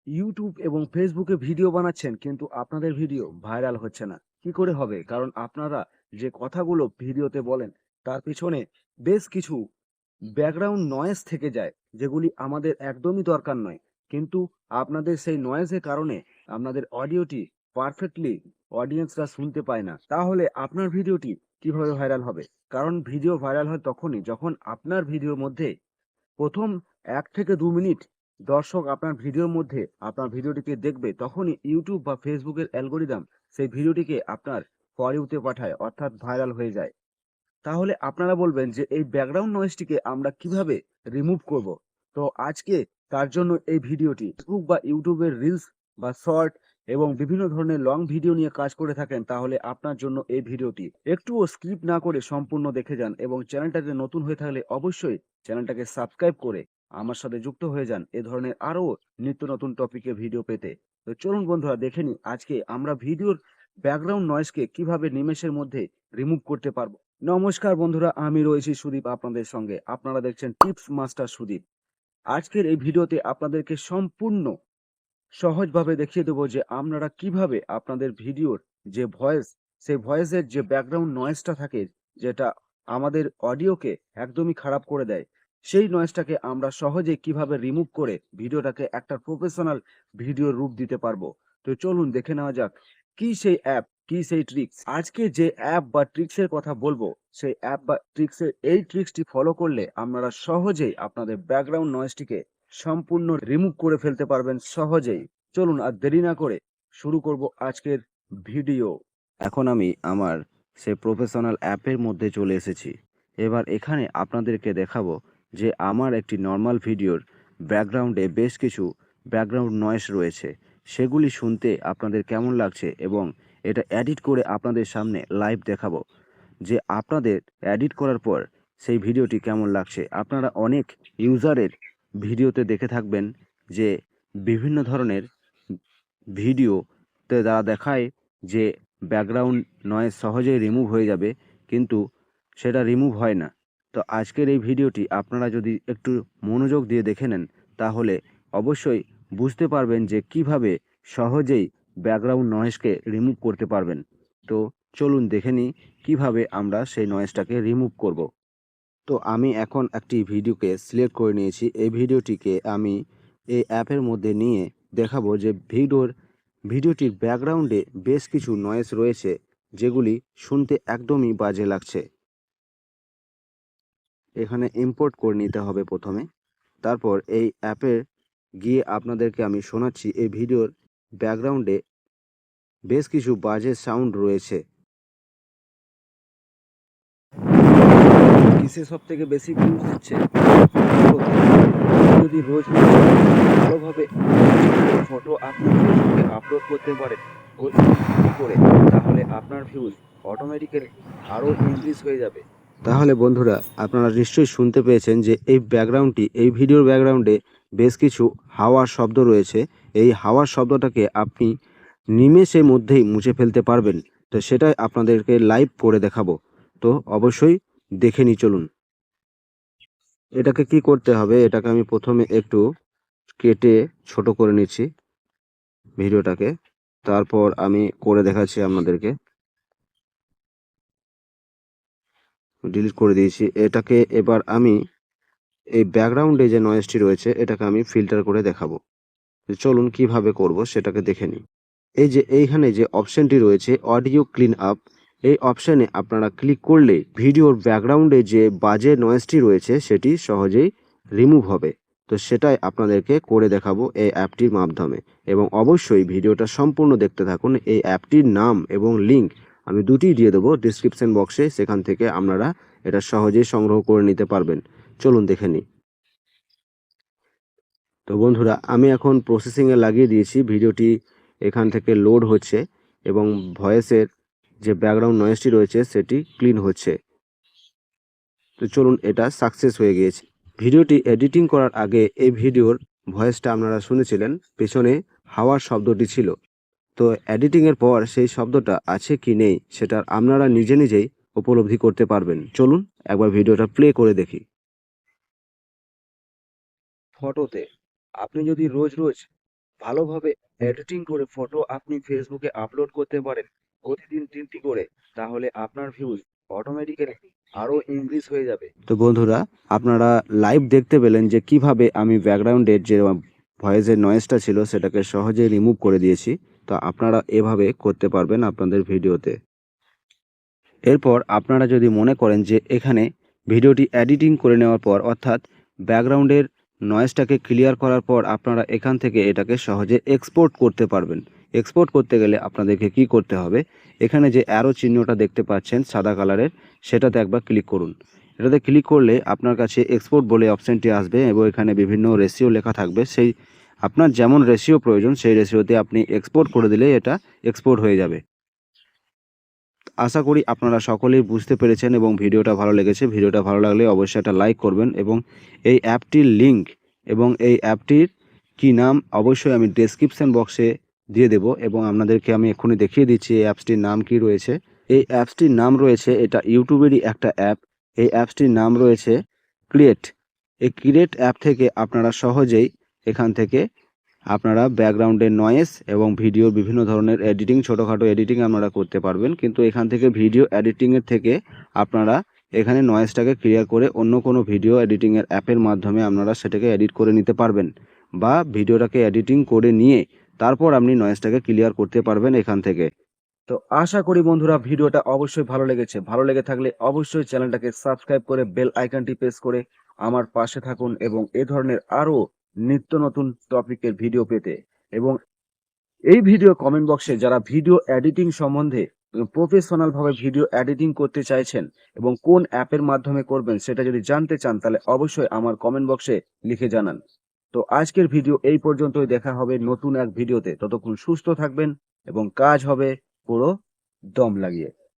YouTube এবং ফেসবুকে video বানাচ্ছেন কিন্তু আপনাদের ভিডিও ভাইরাল হচ্ছে না। কি করে হবে? কারণ আপনারা যে কথাগুলো ভিডিওতে বলেন তার পিছনে বেশ কিছু ব্যাকগ্রাউন্ড নয়েজ থেকে যায়, যেগুলি আমাদের একদমই দরকার নয়। কিন্তু আপনাদের সেই নয়েজের কারণে আপনাদের অডিওটি পারফেক্টলি অডিয়েন্সরা শুনতে পায় না। তাহলে আপনার ভিডিওটি কিভাবে ভাইরাল হবে? কারণ ভিডিও ভাইরাল হয় তখনই যখন আপনার ভিডিওর মধ্যে প্রথম ১ থেকে ২ মিনিট দর্শক আপনার ভিডিওর মধ্যে আপনার ভিডিওটিকে দেখবে, তখনই ইউটিউব বা ফেসবুকের অ্যালগরিদম সেই ভিডিওটিকে আপনার ফর ইউতে পাঠায়, অর্থাৎ ভাইরাল হয়ে যায়। তাহলে আপনারা বলবেন যে এই ব্যাকগ্রাউন্ড নয়েজটিকে আমরা কিভাবে রিমুভ করব? তো আজকে তার জন্য এই ভিডিওটি। ফেসবুক বা ইউটিউবের রিলস বা শর্ট এবং বিভিন্ন ধরনের লং ভিডিও নিয়ে কাজ করে থাকেন, তাহলে আপনার জন্য এই ভিডিওটি। একটুও স্কিপ না করে সম্পূর্ণ দেখে যান এবং চ্যানেলটাতে নতুন হয়ে থাকলে অবশ্যই চ্যানেলটাকে সাবস্ক্রাইব করে আমার সাথে যুক্ত হয়ে যান এ ধরনের আরো নিত্য নতুন টপিকে ভিডিও পেতে। তো চলুন বন্ধুরা দেখে নিই আজকে আমরা ভিডিওর ব্যাকগ্রাউন্ড নয়েজকে কিভাবে নিমেষের মধ্যে রিমুভ করতে পারবো। নমস্কার বন্ধুরা, আমি রয়েছি সুদীপ আপনাদের সঙ্গে। আপনারা দেখছেন টিপস মাস্টার সুদীপ। আজকের এই ভিডিওতে আপনাদেরকে সম্পূর্ণ সহজভাবে দেখিয়ে দেবো যে আপনারা কিভাবে আপনাদের ভিডিওর যে ভয়েস, সেই ভয়েসের যে ব্যাকগ্রাউন্ড নয়েজটা থাকে, যেটা আমাদের অডিওকে একদমই খারাপ করে দেয়, সেই নয়েজটাকে আমরা সহজেই কিভাবে রিমুভ করে ভিডিওটাকে একটা প্রফেশনাল ভিডিওর রূপ দিতে পারবো। তো চলুন দেখে নেওয়া যাক কি সেই অ্যাপ, কি সেই ট্রিক্স। আজকে যে অ্যাপ বা ট্রিক্সের কথা বলবো, সেই অ্যাপ বা ট্রিক্সের এই ট্রিক্সটি ফলো করলে আপনারা সহজেই আপনাদের ব্যাকগ্রাউন্ড নয়েজটিকে সম্পূর্ণ রিমুভ করে ফেলতে পারবেন সহজেই। চলুন আর দেরি না করে শুরু করব আজকের ভিডিও। এখন আমি আমার সেই প্রফেশনাল অ্যাপের মধ্যে চলে এসেছি। এবার এখানে আপনাদেরকে দেখাবো যে আমার একটি নর্মাল ভিডিওর ব্যাকগ্রাউন্ডে বেশ কিছু ব্যাকগ্রাউন্ড নয়েজ রয়েছে। সেগুলি শুনতে আপনাদের কেমন লাগছে এবং এটা এডিট করে আপনাদের সামনে লাইভ দেখাবো যে আপনাদের এডিট করার পর সেই ভিডিওটি কেমন লাগছে। আপনারা অনেক ইউজারের ভিডিওতে দেখে থাকবেন যে বিভিন্ন ধরনের ভিডিওতে তারা দেখায় যে ব্যাকগ্রাউন্ড নয়েজ সহজেই রিমুভ হয়ে যাবে, কিন্তু সেটা রিমুভ হয় না। তো আজকের এই ভিডিওটি আপনারা যদি একটু মনোযোগ দিয়ে দেখে নেন, তাহলে অবশ্যই বুঝতে পারবেন যে কিভাবে সহজেই ব্যাকগ্রাউন্ড নয়েজকে রিমুভ করতে পারবেন। তো চলুন দেখে নিই কিভাবে আমরা সেই নয়েজটাকে রিমুভ করব। তো আমি এখন একটি ভিডিওকে সিলেক্ট করে নিয়েছি। এই ভিডিওটিকে আমি এই অ্যাপের মধ্যে নিয়ে দেখাবো যে ভিডিওটির ব্যাকগ্রাউন্ডে বেশ কিছু নয়েজ রয়েছে, যেগুলি শুনতে একদমই বাজে লাগছে। এখানে ইম্পোর্ট করে নিতে হবে প্রথমে। তারপর এই অ্যাপে গিয়ে আপনাদেরকে আমি শোনাচ্ছি এই ভিডিওর ব্যাকগ্রাউন্ডে বেশ কিছু বাজে সাউন্ড রয়েছে। কিসে সবথেকে বেশি ভিউজ দিচ্ছে? ফটোতে। আপনি যদি রোজ ভালোভাবে ফটো আপনি ফেসবুকে আপলোড করতে পারেন করে, তাহলে আপনার ভিউজ অটোমেটিক্যালি আরও ইনক্রিজ হয়ে যাবে। তাহলে বন্ধুরা, আপনারা নিশ্চয়ই শুনতে পেয়েছেন যে এই ভিডিওর ব্যাকগ্রাউন্ডে বেশ কিছু হাওয়ার শব্দ রয়েছে। এই হাওয়ার শব্দটাকে আপনি নিমেষের মধ্যেই মুছে ফেলতে পারবেন। তো সেটাই আপনাদেরকে লাইভ করে দেখাবো। তো অবশ্যই দেখে নিই, চলুন। এটাকে কি করতে হবে, এটাকে আমি প্রথমে একটু কেটে ছোট করে নিচ্ছি ভিডিওটাকে। তারপর আমি করে দেখাচ্ছি আপনাদেরকে। ডিলিট করে দিয়েছি এটাকে। এবার আমি এই ব্যাকগ্রাউন্ডে যে নয়েজটি রয়েছে এটাকে আমি ফিল্টার করে দেখাবো। চলুন কিভাবে করব সেটাকে দেখে নিই। এই যে এইখানে যে অপশনটি রয়েছে অডিও ক্লিন আপ, এই অপশানে আপনারা ক্লিক করলে ভিডিওর ব্যাকগ্রাউন্ডে যে বাজে নয়েজটি রয়েছে সেটি সহজেই রিমুভ হবে। তো সেটাই আপনাদেরকে করে দেখাবো এই অ্যাপটির মাধ্যমে, এবং অবশ্যই ভিডিওটা সম্পূর্ণ দেখতে থাকুন। এই অ্যাপটির নাম এবং লিঙ্ক আমি দুটিই দিয়ে দেবো ডিসক্রিপশন বক্সে, সেখান থেকে আপনারা এটা সহজেই সংগ্রহ করে নিতে পারবেন। চলুন দেখে নিই। তো বন্ধুরা, আমি এখন প্রসেসিংয়ে লাগিয়ে দিয়েছি। ভিডিওটি এখান থেকে লোড হচ্ছে এবং ভয়েসের যে ব্যাকগ্রাউন্ড নয়েজটি রয়েছে সেটি ক্লিন হচ্ছে। তো চলুন, এটা সাকসেস হয়ে গিয়েছে। ভিডিওটি এডিটিং করার আগে এই ভিডিওর ভয়েসটা আপনারা শুনেছিলেন, পেছনে হাওয়ার শব্দটি ছিল। তো এডিটিংয়ের পর সেই শব্দটা আছে কি নেই সেটা আপনারা নিজে নিজেই উপলব্ধি করতে পারবেন। চলুন একবার ভিডিওটা প্লে করে দেখি। ফটোতে আপনি যদি রোজ রোজ ভালোভাবে এডিটিং করে ফটো আপনি ফেসবুকে আপলোড করতে পারেন প্রতিদিন 3টি করে, তাহলে আপনার ভিউজ অটোমেটিক্যালি আরো ইনক্রিজ হয়ে যাবে। তো বন্ধুরা, আপনারা লাইভ দেখতে পেলেন যে কিভাবে আমি ব্যাকগ্রাউন্ডের যে ভয়েসের নয়েজটা ছিল সেটাকে সহজেই রিমুভ করে দিয়েছি। তো আপনারা এভাবে করতে পারবেন আপনাদের ভিডিওতে। এরপর আপনারা যদি মনে করেন যে এখানে ভিডিওটি এডিটিং করে নেওয়ার পর অর্থাৎ ব্যাকগ্রাউন্ডের নয়েজটাকে ক্লিয়ার করার পর আপনারা এখান থেকে এটাকে সহজে এক্সপোর্ট করতে পারবেন। এক্সপোর্ট করতে গেলে আপনাদেরকে কি করতে হবে, এখানে যে অ্যারো চিহ্নটা দেখতে পাচ্ছেন সাদা কালারের, সেটাতে একবার ক্লিক করুন। এটাতে ক্লিক করলে আপনার কাছে এক্সপোর্ট বলে অপশানটি আসবে এবং এখানে বিভিন্ন রেশিও লেখা থাকবে। সেই আপনার যেমন রেশিও প্রয়োজন সেই রেশিওতে আপনি এক্সপোর্ট করে দিলে এটা এক্সপোর্ট হয়ে যাবে। আশা করি আপনারা সকলেই বুঝতে পেরেছেন এবং ভিডিওটা ভালো লেগেছে। ভিডিওটা ভালো লাগলে অবশ্যই একটা লাইক করবেন এবং এই অ্যাপটির লিঙ্ক এবং এই অ্যাপটির কি নাম অবশ্যই আমি ডেসক্রিপশন বক্সে দিয়ে দেব এবং আপনাদেরকে আমি এক্ষুনি দেখিয়ে দিচ্ছি এই অ্যাপসটির নাম কি রয়েছে। এই অ্যাপসটির নাম রয়েছে, এটা ইউটিউবেরই একটা অ্যাপ। এই অ্যাপসটির নাম রয়েছে ক্রিয়েট। এই ক্রিয়েট অ্যাপ থেকে আপনারা সহজেই এখান থেকে আপনারা ব্যাকগ্রাউন্ডের নয়েজ এবং ভিডিওর বিভিন্ন ধরনের এডিটিং, ছোটোখাটো এডিটিং আপনারা করতে পারবেন। কিন্তু এখান থেকে ভিডিও এডিটিংয়ের থেকে আপনারা এখানে নয়েজটাকে ক্লিয়ার করে অন্য কোনো ভিডিও এডিটিংয়ের অ্যাপের মাধ্যমে আপনারা সেটাকে এডিট করে নিতে পারবেন বা ভিডিওটাকে এডিটিং করে নিয়ে তারপর আপনি নয়েজটাকে ক্লিয়ার করতে পারবেন এখান থেকে। তো আশা করি বন্ধুরা ভিডিওটা অবশ্যই ভালো লেগেছে। ভালো লেগে থাকলে অবশ্যই চ্যানেলটাকে সাবস্ক্রাইব করে বেল আইকনটি প্রেস করে আমার পাশে থাকুন এবং এ ধরনের আরো নিত্য নতুন টপিকের ভিডিও পেতে। এবং এই ভিডিও কমেন্ট বক্সে যারা ভিডিও এডিটিং সম্বন্ধে প্রফেশনাল ভাবে ভিডিও এডিটিং করতে চাইছেন এবং কোন অ্যাপের মাধ্যমে করবেন সেটা যদি জানতে চান তাহলে অবশ্যই আমার কমেন্ট বক্সে লিখে জানান। তো আজকের ভিডিও এই পর্যন্তই, দেখা হবে নতুন এক ভিডিওতে। ততক্ষণ সুস্থ থাকবেন এবং কাজ হবে পুরো দম লাগিয়ে।